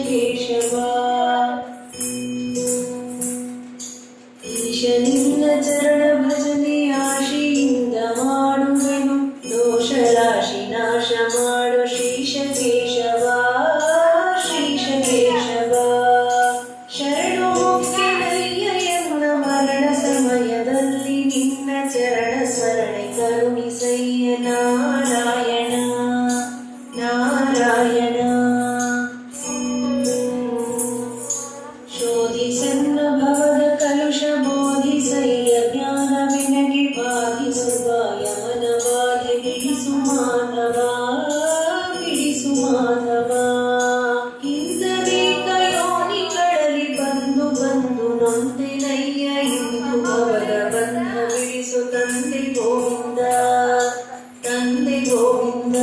ಕೇಶವ ಈಶ ನಿನ್ನ ಚರಣ ಭಜನೆ ಆಶೆಯಿಂದ ಮಾಡುವೆನು ದೋಷ ರಾಶಿ ನಾಶ ಮಾಡು ಶ್ರೀಶ ಕೇಶವ ಶ್ರೀಶ ಕೇಶವ ಶರಣು ಮುಖ್ಯನಯ್ಯ ಎನ್ನ ಮರಣ ಸಮಯದಲ್ಲಿ ನಿನ್ನ ಚರಣ ಸ್ಮರಣೆ ಕರುಣಿಸಯ್ಯ ನಾರಾಯಣ ನಾರಾಯಣ ಶೋಧಿಸನ್ನ ಭವದ ಕಲುಷ ಬೋಧಿಸಯ್ಯ ಜ್ಞಾನ ವಿನಗೆ ಬಾಧಿಸುವ ಯಮನವಾದಿ ಬಿಡಿಸು ಮಾಧವ ಬಿಡಿಸು ಮಾಧವ ಇಂದರೇಕ ಯೋನಿಗಳಲ್ಲಿ ಬಂದು ಬಂದು ನೊಂದೆನಯ್ಯ ಇಂದು ಅವರ ಬಂಧ ಬಿಡಿಸು ತಂದೆ ಗೋವಿಂದ ತಂದೆ ಗೋವಿಂದ